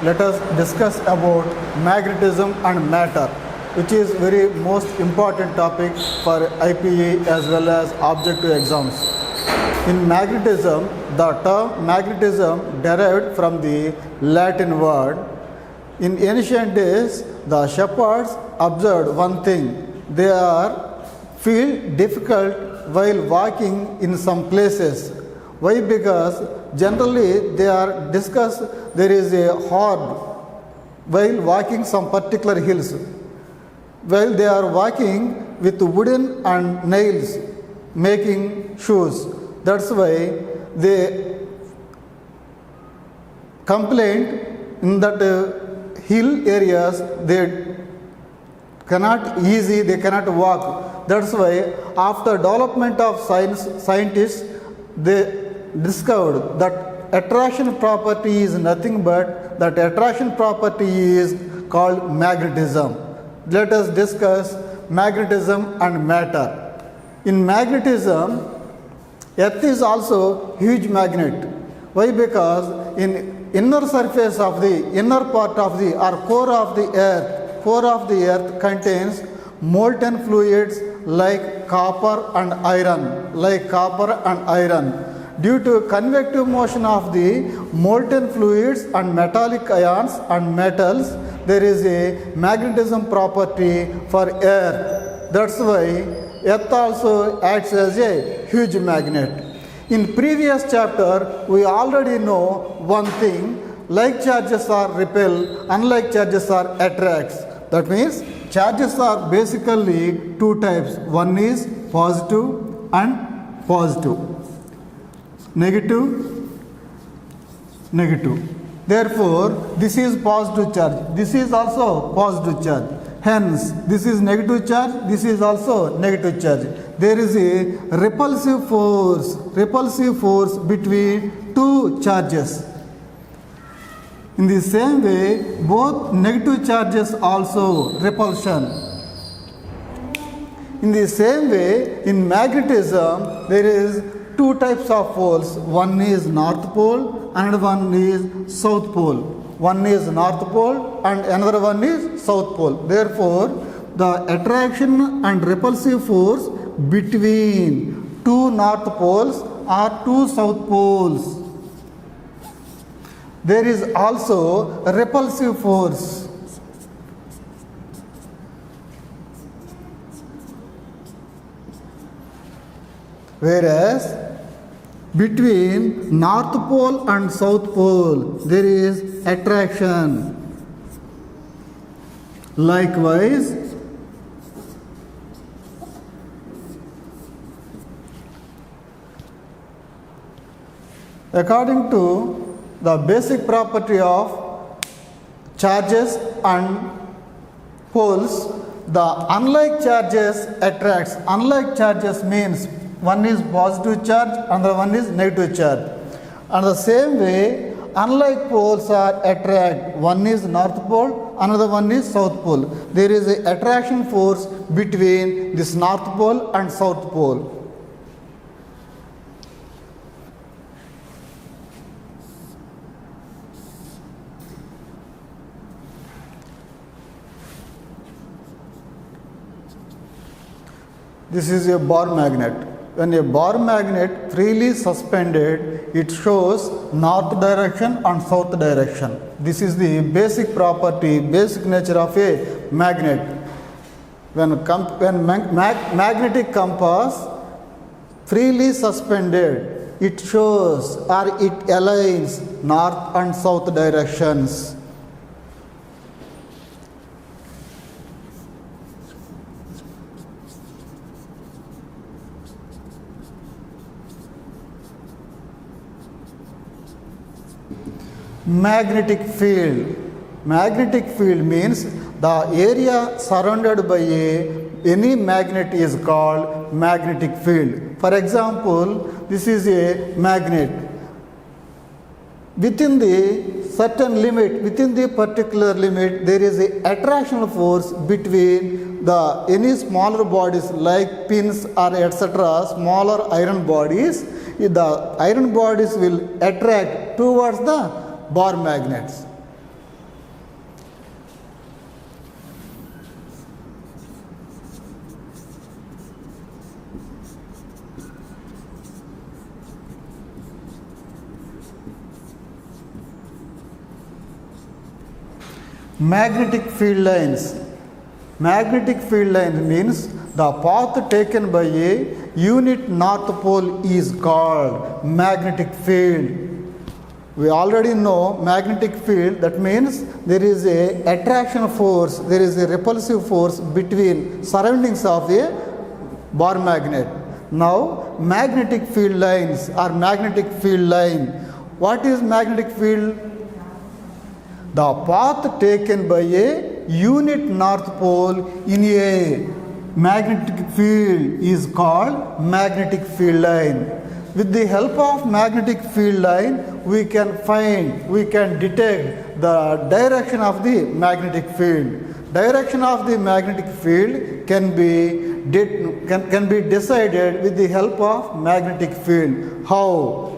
Let us discuss about magnetism and matter, which is very most important topic for IPE as well as objective exams. In magnetism, the term magnetism derived from the Latin word. In ancient days, the shepherds observed one thing: they feel difficult while walking in some places. Why? Because generally they are discussed there is a horde while walking some particular hills. While they are walking with wooden and nails making shoes. That's why they complained in that hill areas they cannot walk. That's why after development of scientists, they discovered that attraction property is nothing but that attraction property is called magnetism. Let us discuss magnetism and matter. In magnetism, Earth is also huge magnet. Why? Because in inner surface of the inner part of the or core of the earth contains molten fluids like copper and iron. Due to convective motion of the molten fluids and metallic ions and metals, there is a magnetism property for earth. That's why earth also acts as a huge magnet. In previous chapter, we already know one thing: like charges are repel, unlike charges are attracts. That means charges are basically two types. One is positive and positive. Negative. Therefore, this is positive charge. This is also positive charge. Hence, this is negative charge. This is also negative charge. There is a repulsive force between two charges. In the same way, both negative charges also repulsion. In the same way, in magnetism, there is two types of poles. One is north pole, another one is south pole. One is north pole and another one is south pole. Therefore, the attraction and repulsive force between two north poles or two south poles. There is also a repulsive force. Whereas between north pole and south pole there is attraction. Likewise, according to the basic property of charges and poles, the unlike charges attracts. Unlike charges means one is positive charge, another one is negative charge. And the same way, unlike poles are attract. One is north pole, another one is south pole. There is an attraction force between this north pole and south pole. This is a bar magnet. When a bar magnet freely suspended, it shows north direction and south direction. This is the basic property, basic nature of a magnet. When magnetic compass freely suspended, it shows or it aligns north and south directions. Magnetic field. Magnetic field means the area surrounded by any magnet is called magnetic field. For example, this is a magnet. Within the certain limit, within the particular limit, there is a attractional force between the any smaller bodies like pins or etc. Smaller iron bodies. The iron bodies will attract towards the bar magnets. Magnetic field lines. Magnetic field line means the path taken by a unit north pole is called magnetic field. We already know magnetic field, that means there is a attraction force, there is a repulsive force between surroundings of a bar magnet. Now magnetic field lines or magnetic field line. What is magnetic field? The path taken by a unit north pole in a magnetic field is called magnetic field line. With the help of magnetic field line, we can detect the direction of the magnetic field. Direction of the magnetic field can be decided with the help of magnetic field. How?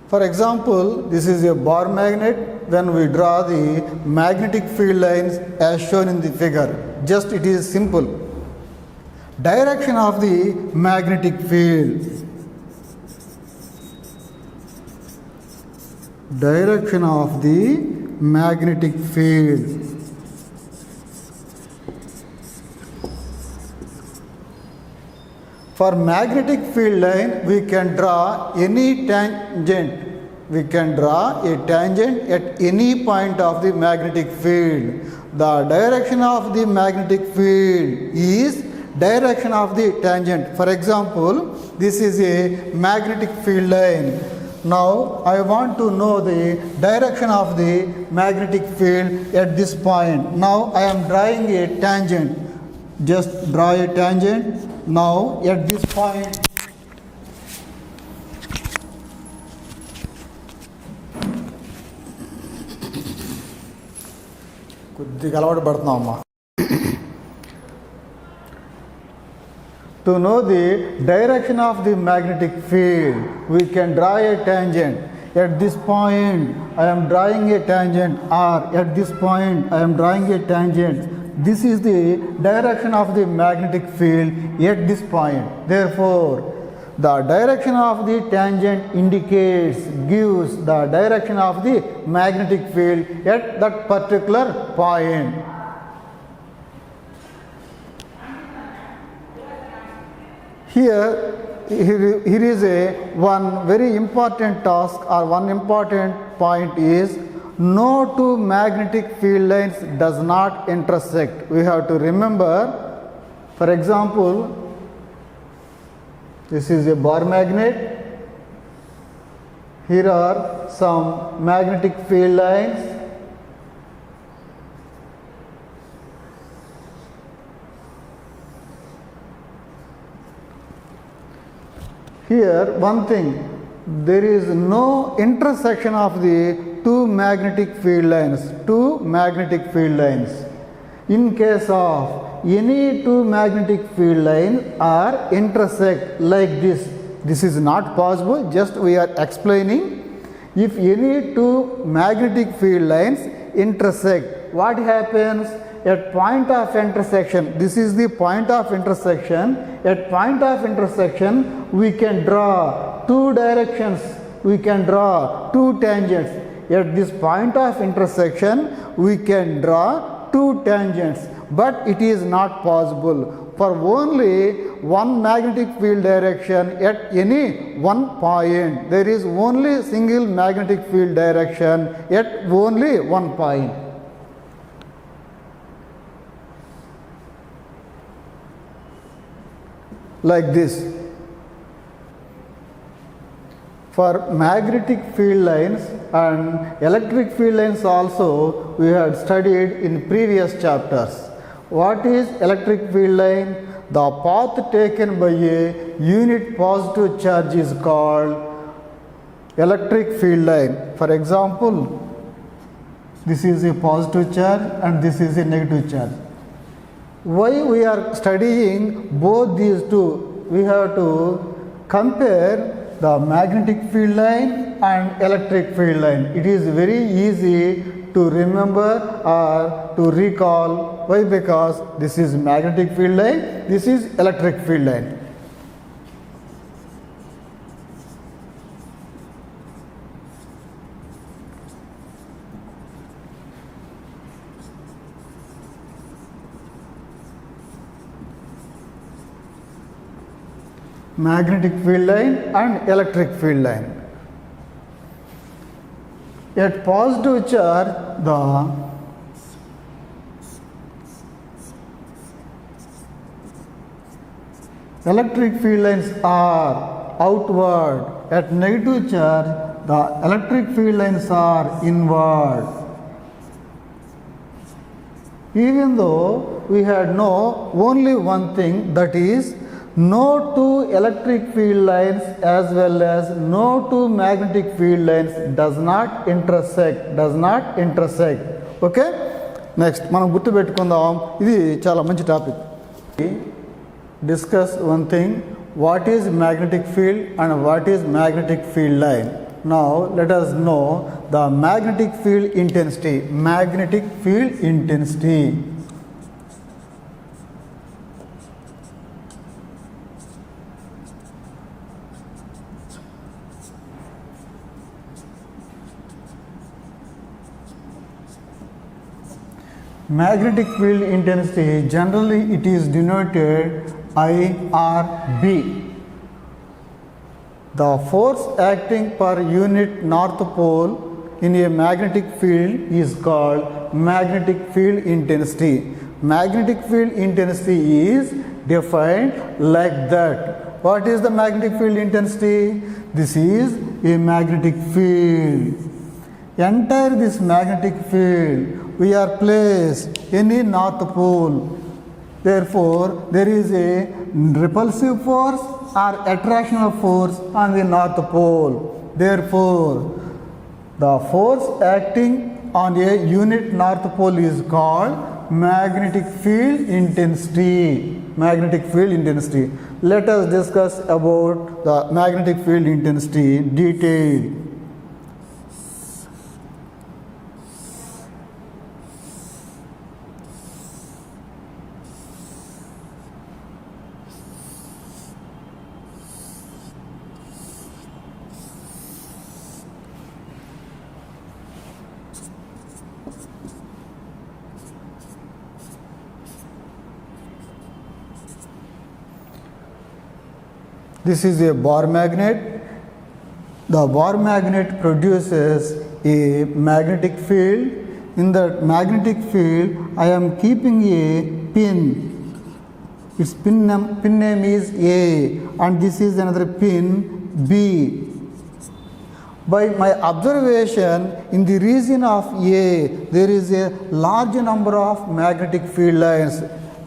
For example, this is a bar magnet. When we draw the magnetic field lines as shown in the figure, just it is simple. Direction of the magnetic field. Direction of the magnetic field. For magnetic field line, we can draw any tangent. We can draw a tangent at any point of the magnetic field. The direction of the magnetic field is direction of the tangent. For example, this is a magnetic field line. Now, I want to know the direction of the magnetic field at this point. Now, I am drawing a tangent. Just draw a tangent. Now at this point, to know the direction of the magnetic field, we can draw a tangent. At this point, I am drawing a tangent, or at this point, I am drawing a tangent. This is the direction of the magnetic field at this point. Therefore, the direction of the tangent gives the direction of the magnetic field at that particular point. Here is one very important task, or one important point is no two magnetic field lines does not intersect. We have to remember, for example, this is a bar magnet. Here are some magnetic field lines. Here, one thing, there is no intersection of the two magnetic field lines. In case of any two magnetic field lines are intersect like this is not possible, just we are explaining. If any two magnetic field lines intersect, what happens? At point of intersection, this is the point of intersection. At point of intersection, we can draw two directions, we can draw two tangents. At this point of intersection, we can draw two tangents, but it is not possible for only one magnetic field direction at any one point. There is only single magnetic field direction at only one point. Like this. For magnetic field lines, and electric field lines also we had studied in previous chapters. What is electric field line? The path taken by a unit positive charge is called electric field line. For example, this is a positive charge and this is a negative charge. Why we are studying both these two? We have to compare the magnetic field line and electric field line. It is very easy to remember or to recall. Why? Because this is magnetic field line, this is electric field line. Magnetic field line and electric field line. At positive charge, the electric field lines are outward. At negative charge, the electric field lines are inward. Even though we had know only one thing, that is no two electric field lines as well as no two magnetic field lines does not intersect. Okay? Next, మనం గుర్తు పెట్టుకుందాం. ఇది చాలా మంచి topic. Discuss one thing. What is magnetic field and what is magnetic field line? Now let us know the magnetic field intensity. Magnetic field intensity. Magnetic field intensity, generally it is denoted IRB. The force acting per unit north pole in a magnetic field is called magnetic field intensity. Magnetic field intensity is defined like that. What is the magnetic field intensity? This is a magnetic field. Enter this magnetic field. We are placed in a north pole. Therefore, there is a repulsive force or attractional force on the north pole. Therefore, the force acting on a unit north pole is called magnetic field intensity. Magnetic field intensity. Let us discuss about the magnetic field intensity detail. This is a bar magnet. The bar magnet produces a magnetic field. In that magnetic field, I am keeping a pin. Its pin name is A, and this is another pin B. By my observation, in the region of A, there is a large number of magnetic field lines.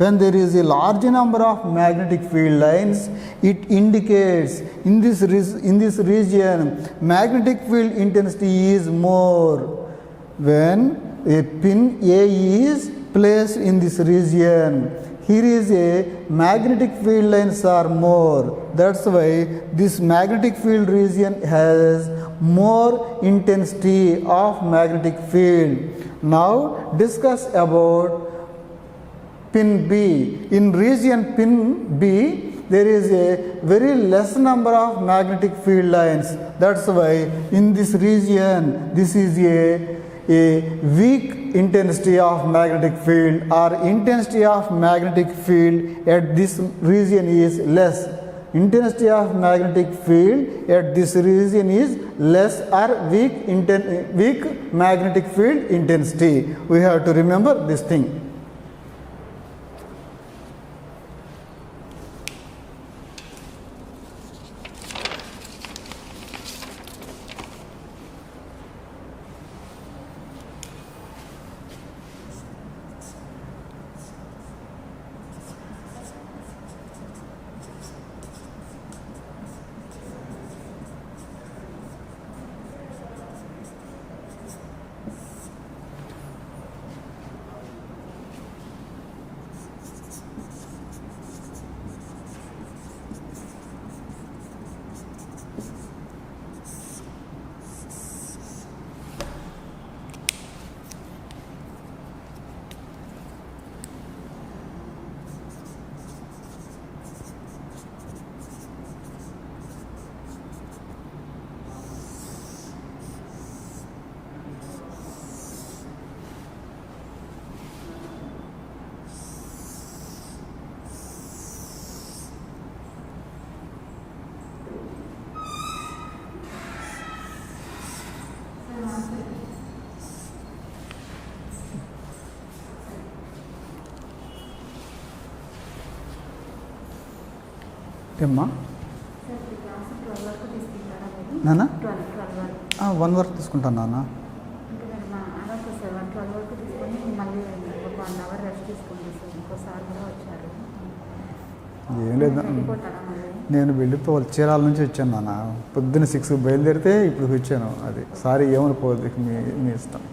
When there is a large number of magnetic field lines, it indicates in this region magnetic field intensity is more. When a pin A is placed in this region, here is a magnetic field lines are more. That's why this magnetic field region has more intensity of magnetic field. Now discuss about pin B. In region pin B, there is a very less number of magnetic field lines. That's why in this region, this is a weak intensity of magnetic field, or intensity of magnetic field at this region is less. Intensity of magnetic field at this region is less or weak magnetic field intensity. We have to remember this thing. ఏమ్మా నాన్న 1 వరకు తీసుకుంటాను నాన్న. ఏం లేదు, నేను చీరాల నుంచి వచ్చాను నాన్న. పొద్దున్న 6 బయలుదేరితే ఇప్పుడు వచ్చాను. అది సారీ ఏమనుకోవద్దు, మీ ఇష్టం.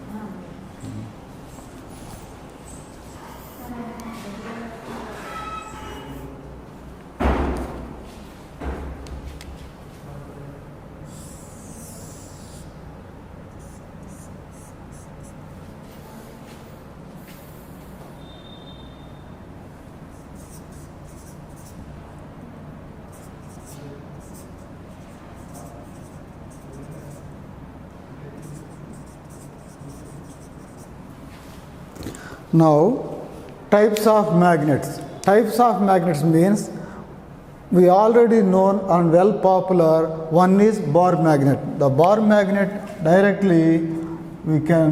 Now, types of magnets. Types of magnets means we already known and well popular. One is bar magnet. The bar magnet directly we can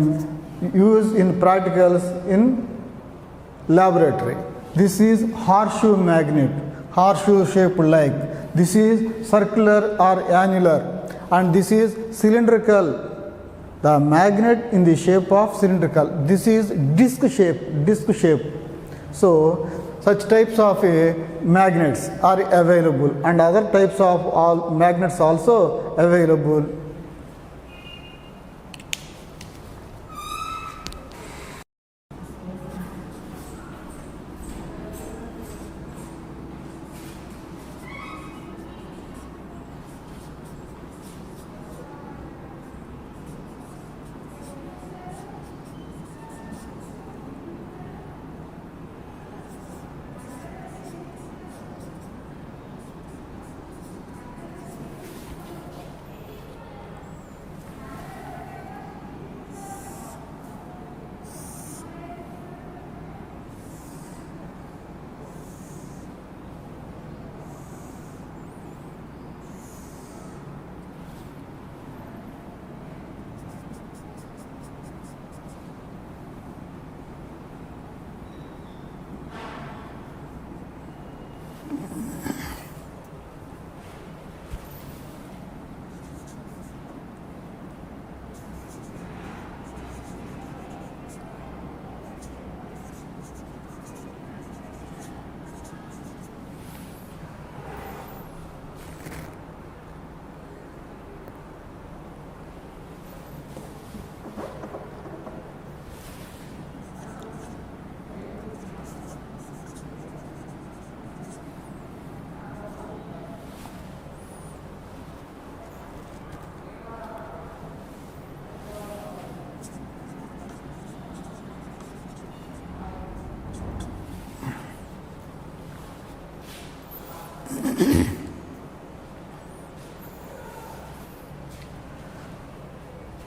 use in practicals in laboratory. This is horseshoe magnet, horseshoe shaped like. This is circular or annular, and this is cylindrical. The magnet in the shape of cylindrical. This is disc shape. So such types of magnets are available, and other types of all magnets also available.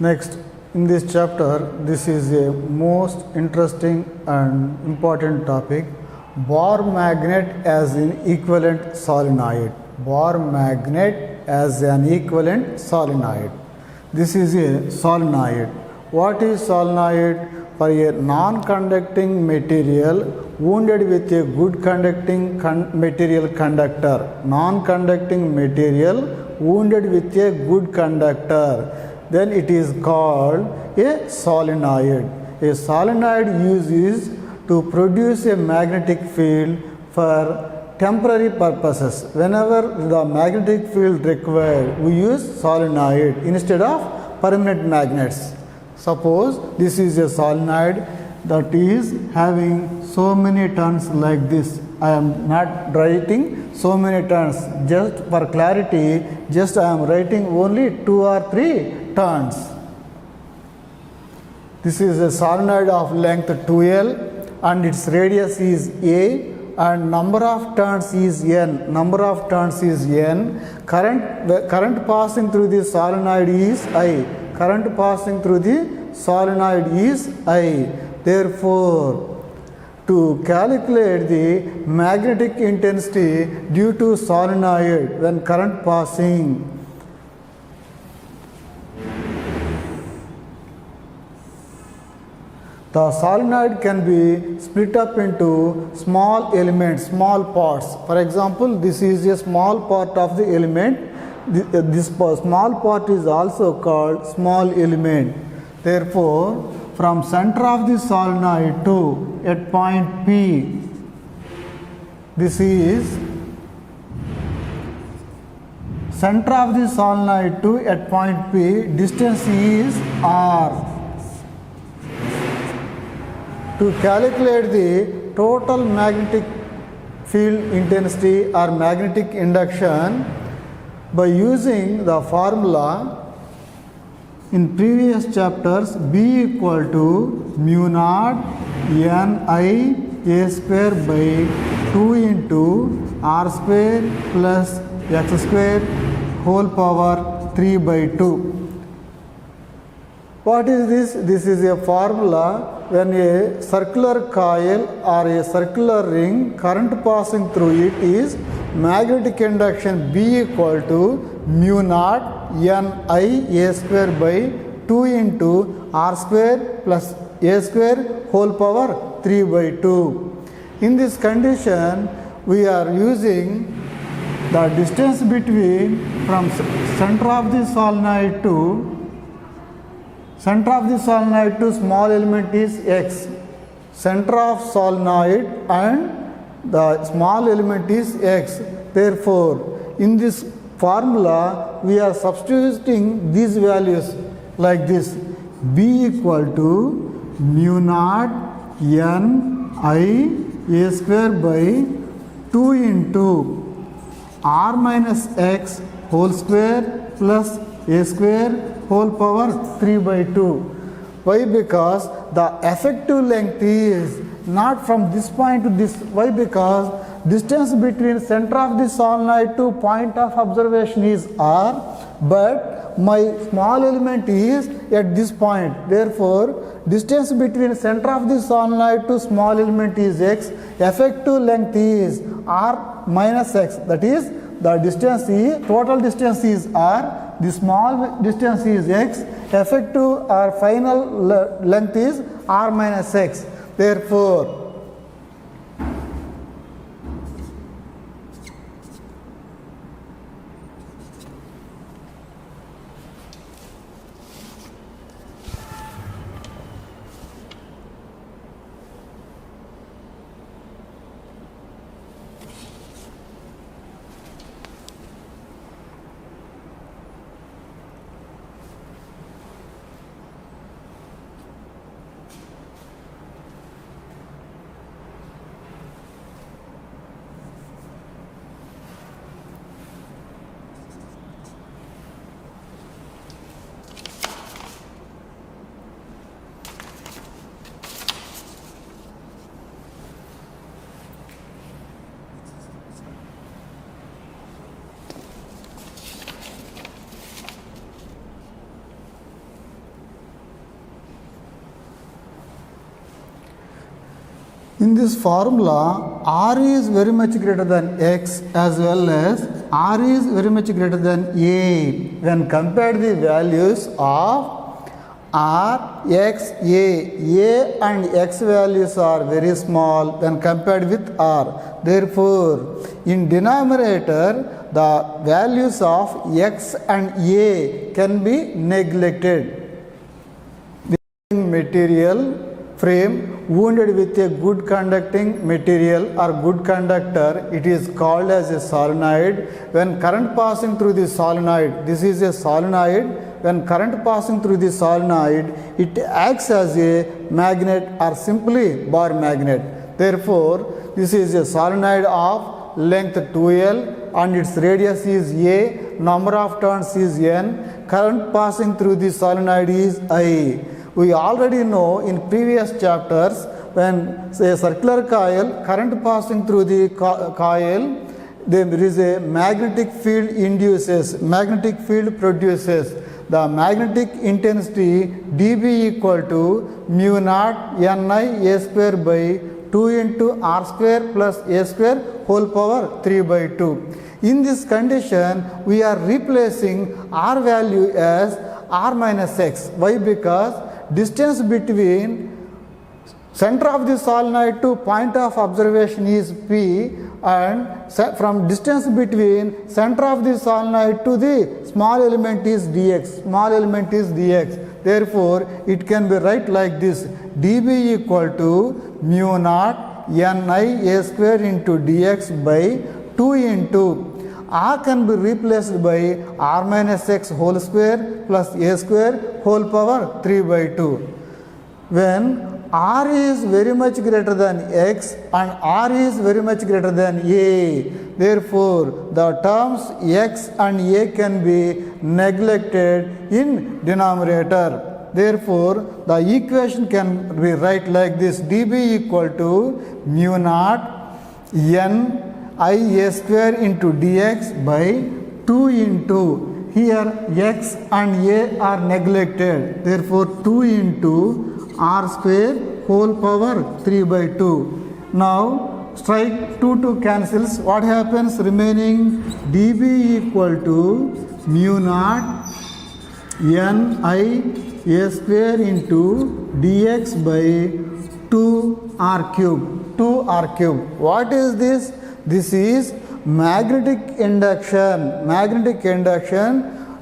Next, in this chapter, this is a most interesting and important topic. Bar magnet as an equivalent solenoid. Bar magnet as an equivalent solenoid. This is a solenoid. What is solenoid? For a non-conducting material wounded with a good conducting material conductor. Non-conducting material wounded with a good conductor. Then it is called a solenoid. A solenoid uses to produce a magnetic field for temporary purposes. Whenever the magnetic field required, we use solenoid instead of permanent magnets. Suppose this is a solenoid that is having so many turns like this. I am not writing so many turns. Just for clarity, just I am writing only 2 or 3 turns. This is a solenoid of length 2L and its radius is A and number of turns is N. Number of turns is N. Current passing through the solenoid is I. Current passing through the solenoid is I. Therefore, to calculate the magnetic intensity due to solenoid when current passing, The solenoid can be split up into small elements, small parts. For example, this is a small part of the element. This small part is also called small element. Therefore, from center of the solenoid to at point P, this is center of the solenoid to at point P, distance is R. To calculate the total magnetic field intensity or magnetic induction by using the formula in previous chapters, B equal to mu naught N I A square by 2 into R square plus X square whole power 3 by 2. What is this? This is a formula when a circular coil or a circular ring, current passing through it is magnetic induction B equal to mu naught N I A square by 2 into R square plus A square whole power 3 by 2. In this condition, we are using the distance between from center of the solenoid to small element is X. Center of solenoid and the small element is X. Therefore, in this formula, we are substituting these values like this. B equal to mu naught N I A square by 2 into R minus X whole square plus A square whole power 3 by 2. Why? Because the effective length is not from this point to this. Why? Because distance between center of the solenoid to point of observation is R, but my small element is at this point. Therefore, distance between center of the solenoid to small element is X. Effective length is R minus X. That is, the distance is, total distance is R, the small distance is X, effective or final length is R minus X. Therefore, in this formula, R is very much greater than X as well as R is very much greater than A. When compared the values of R, X, A and X values are very small when compared with R. Therefore, in denominator, the values of X and A can be neglected. The material frame wounded with a good conducting material or good conductor, it is called as a solenoid. When current passing through the solenoid, this is a solenoid. When current passing through the solenoid, it acts as a magnet or simply bar magnet. Therefore, this is a solenoid of length 2L and its radius is A, number of turns is N, current passing through the solenoid is I. We already know in previous chapters, when say a circular coil, current passing through the coil, there is a magnetic field induces, magnetic field produces. The magnetic intensity dB equal to mu naught Ni A square by 2 into R square plus A square whole power 3 by 2. In this condition, we are replacing R value as R minus X. Why? Because distance between Center of the solenoid to point of observation is P, and from distance between center of the solenoid to the small element is dx. Small element is dx. Therefore, it can be written like this: dB equal to mu naught ni a square into dx by 2 into r can be replaced by r minus x whole square plus a square whole power 3 by 2. When r is very much greater than x and r is very much greater than a, therefore the terms x and a can be neglected in denominator. Therefore, the equation can be written like this: dB equal to mu naught n I a square into dx by 2 into, here x and a are neglected, therefore 2 into r square whole power 3 by 2. Now strike 2 cancels. What happens remaining? dB equal to mu naught n I a square into dx by 2r cube. 2r cube. What is this? This is magnetic induction. Magnetic induction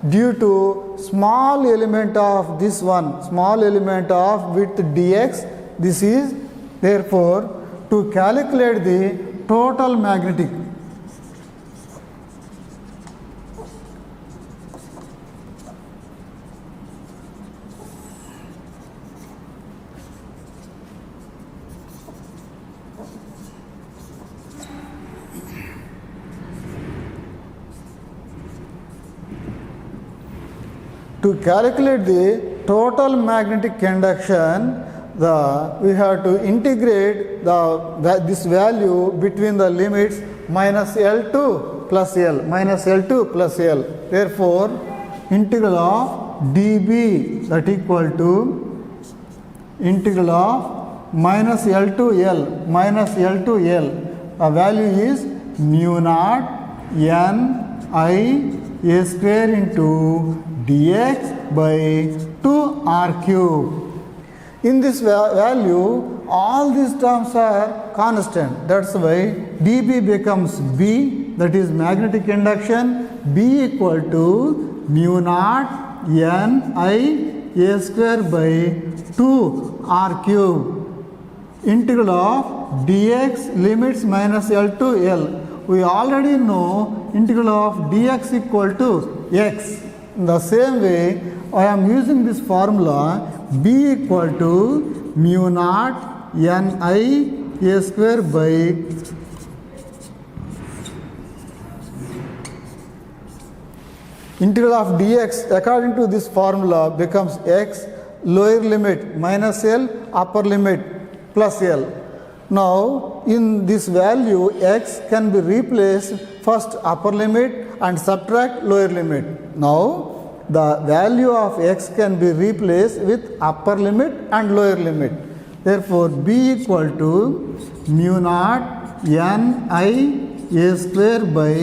due to small element of this one, small element of width dx. This is, therefore, to calculate the total magnetic. To calculate the total magnetic induction, we have to integrate this value between the limits minus L to plus L, minus L to plus L. Therefore, integral of dB that equal to integral of minus L to L, minus L to L. The value is mu naught n I a square into dx by 2r cube. In this value, all these terms are constant. That's why dB becomes B, that is magnetic induction. B equal to mu naught n I a square by 2r cube. Integral of dx limits minus L to L. We already know integral of dx equal to x. In the same way, I am using this formula B equal to mu naught n I a square by integral of dx according to this formula becomes x, lower limit minus L, upper limit plus L. Now, in this value x can be replaced first upper limit and subtract lower limit. Now, the value of x can be replaced with upper limit and lower limit. Therefore, B equal to mu naught n I a square by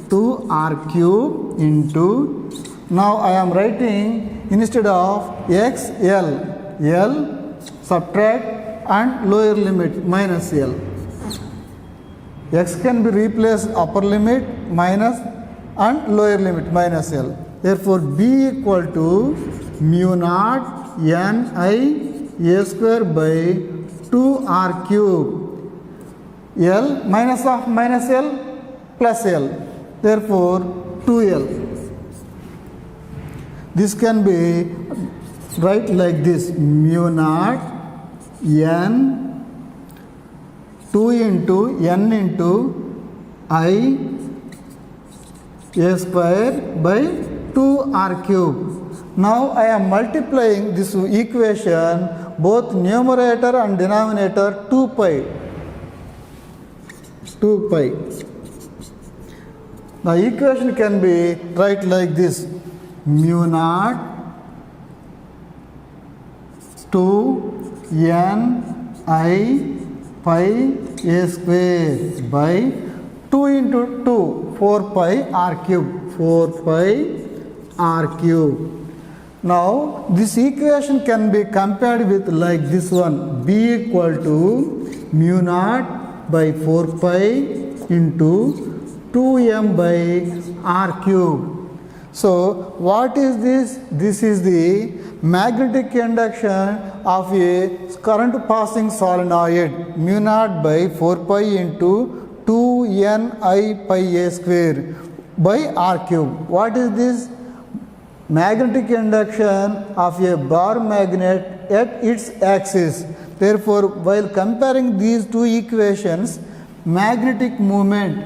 2r cube into, now I am writing instead of x, L subtract and lower limit minus L. X can be replaced upper limit minus and lower limit minus L. Therefore, B equal to mu naught n I a square by 2r cube. L minus of minus L plus L. Therefore, 2L. This can be write like this: mu naught n 2 into n into I a square by 2r cube. Now I am multiplying this equation both numerator and denominator 2 pi. The equation can be write like this: mu naught 2 n I pi a square by 2 into 2, 4 pi r cube, 4 pi r cube. Now this equation can be compared with like this one, B equal to mu naught by 4 pi into 2m by r cube. So what is this? This is the magnetic induction of a current passing solenoid, mu naught by 4 pi into 2ni pi a square by r cube. What is this? Magnetic induction of a bar magnet at its axis. Therefore, while comparing these two equations, magnetic moment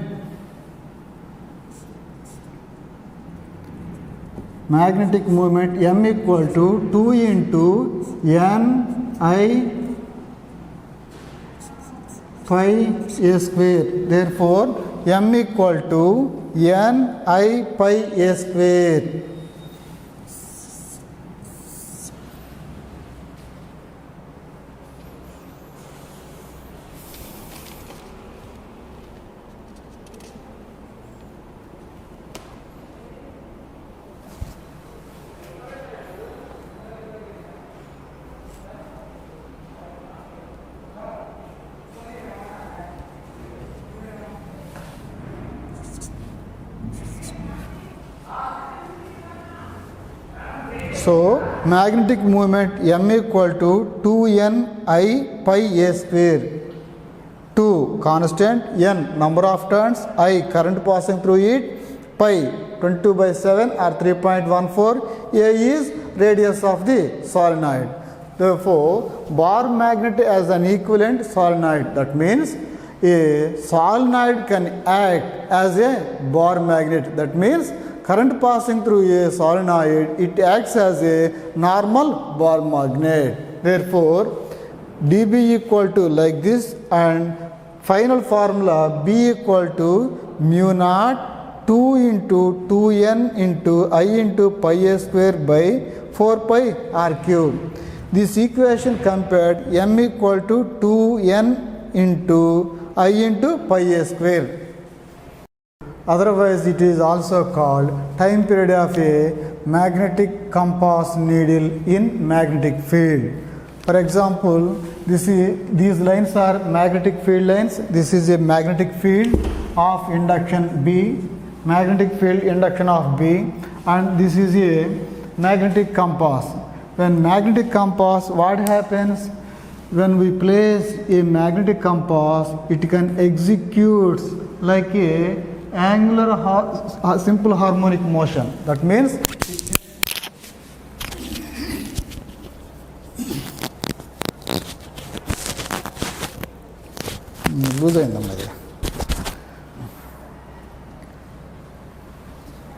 m equal to 2 into n I pi a square. Therefore, m equal to n I pi a square. So, magnetic moment m equal to 2ni pi a square. 2 constant, n number of turns, I current passing through it, pi 22 by 7 or 3.14, a is radius of the solenoid. Therefore, bar magnet as an equivalent solenoid. That means a solenoid can act as a bar magnet. That means current passing through a solenoid, it acts as a normal bar magnet. Therefore, dB equal to like this, and final formula B equal to mu naught 2 into 2n into I into pi a square by 4 pi r cube. This equation compared m equal to 2n into I into pi a square. Otherwise, it is also called time period of a magnetic compass needle in magnetic field. For example, these lines are magnetic field lines. This is a magnetic field of induction B, magnetic field induction of B, and this is a magnetic compass. When magnetic compass, what happens? When we place a magnetic compass, it can execute like a angular simple harmonic motion. That means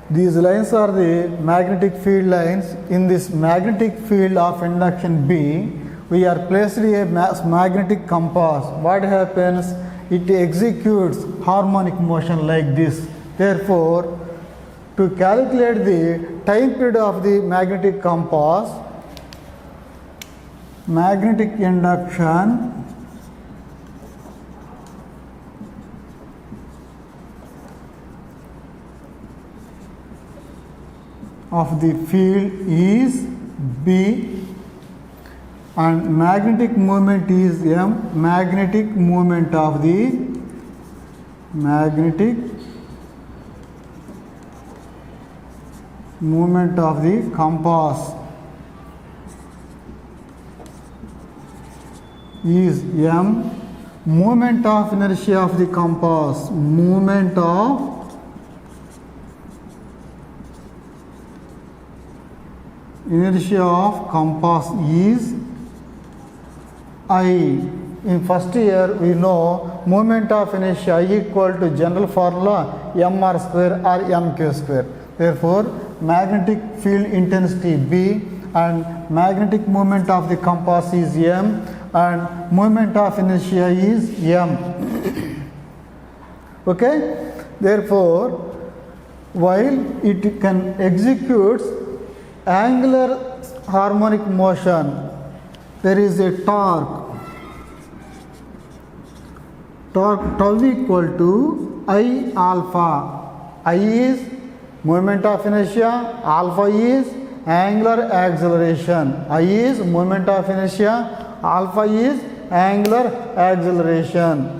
these lines are the magnetic field lines. In this magnetic field of induction B, we are placed a magnetic compass. What happens? It executes harmonic motion like this. Therefore, to calculate the time period of the magnetic compass, magnetic induction of the field is B and magnetic moment is M. Magnetic moment of the compass is M. Moment of inertia of the compass, moment of inertia of compass is I. In first year, we know moment of inertia I equal to general formula mr square or mq square. Therefore, magnetic field intensity B and magnetic moment of the compass is M and moment of inertia is M. Okay? Therefore, while it can execute angular harmonic motion, there is a torque tau equal to I alpha. I is moment of inertia, alpha is angular acceleration. I is moment of inertia, alpha is angular acceleration.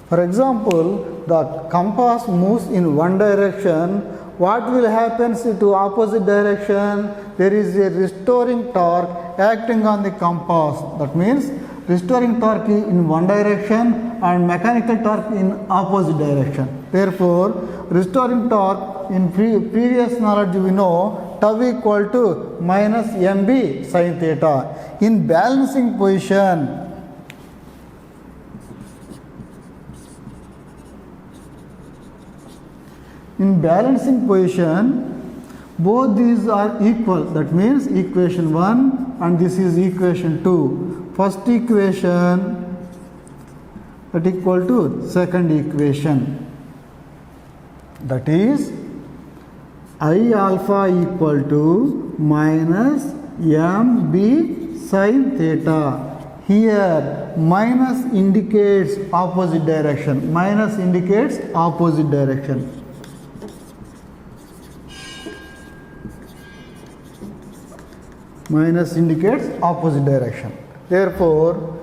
For example, the compass moves in one direction. What will happen to opposite direction? There is a restoring torque acting on the compass. That means restoring torque in one direction and mechanical torque in opposite direction. Therefore, restoring torque in previous knowledge we know tau equal to minus mb sin theta. In balancing position, both these are equal. That means equation 1 and this is equation 2. First equation that equal to second equation. That is I alpha equal to minus mb sin theta. Here minus indicates opposite direction. Minus indicates opposite direction. Minus indicates opposite direction. Therefore,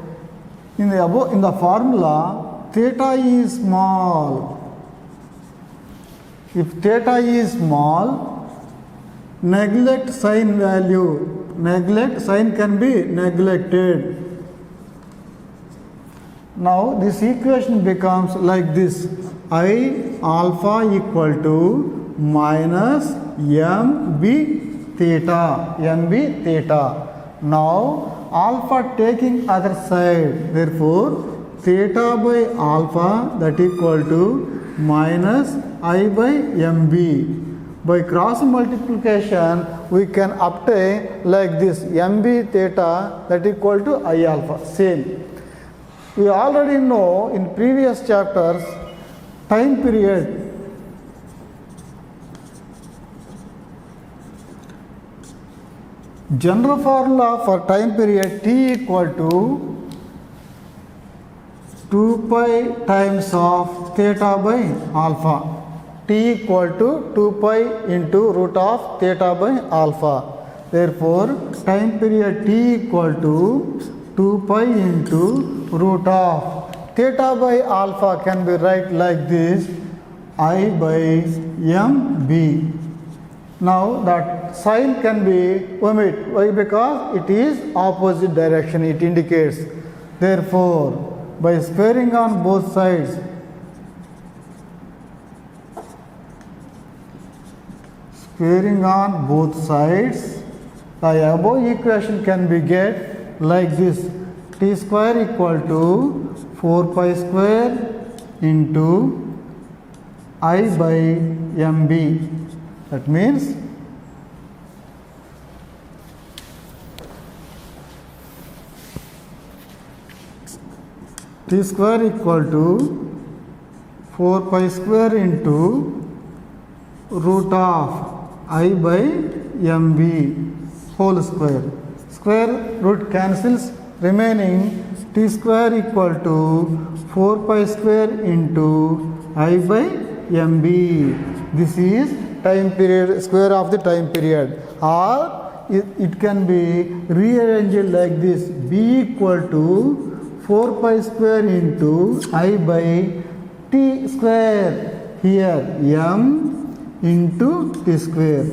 in the formula, theta is small. If theta is small, neglect sign value. Neglect sign can be neglected. Now this equation becomes like this: I alpha equal to minus mb theta, mb theta. Now alpha taking other side, therefore theta by alpha that equal to minus I by mb. By cross multiplication we can obtain like this: mb theta that equal to I alpha. Same. We already know in previous chapters time period. General formula for time period t equal to 2 pi times of theta by alpha. T equal to 2 pi into root of theta by alpha. Therefore, time period t equal to 2 pi into root of theta by alpha can be written like this: I by mb. Now that sign can be omit. Why? Because it is opposite direction, it indicates. Therefore, by squaring on both sides, the above equation can be get like this: t square equal to 4 pi square into I by mb. That means t square equal to 4 pi square into root of I by mb whole square. Square root cancels, remaining t square equal to 4 pi square into I by mb. This is time period, square of the time period, or it can be rearranged like this: b equal to 4 pi square into I by t square. Here m into t square.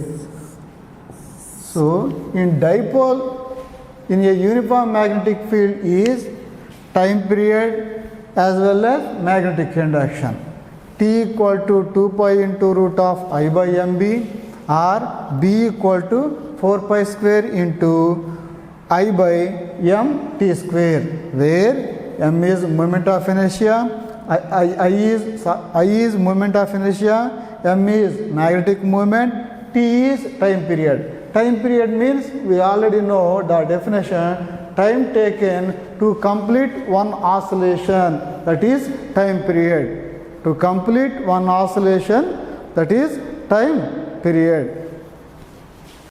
So in dipole, in a uniform magnetic field is time period as well as magnetic induction. T equal to 2 pi into root of I by mb, or b equal to 4 pi square into I by m t square, where m is moment of inertia, I is moment of inertia, m is magnetic moment, t is time period. Time period means we already know the definition: time taken to complete one oscillation, that is time period. To complete one oscillation, that is time period.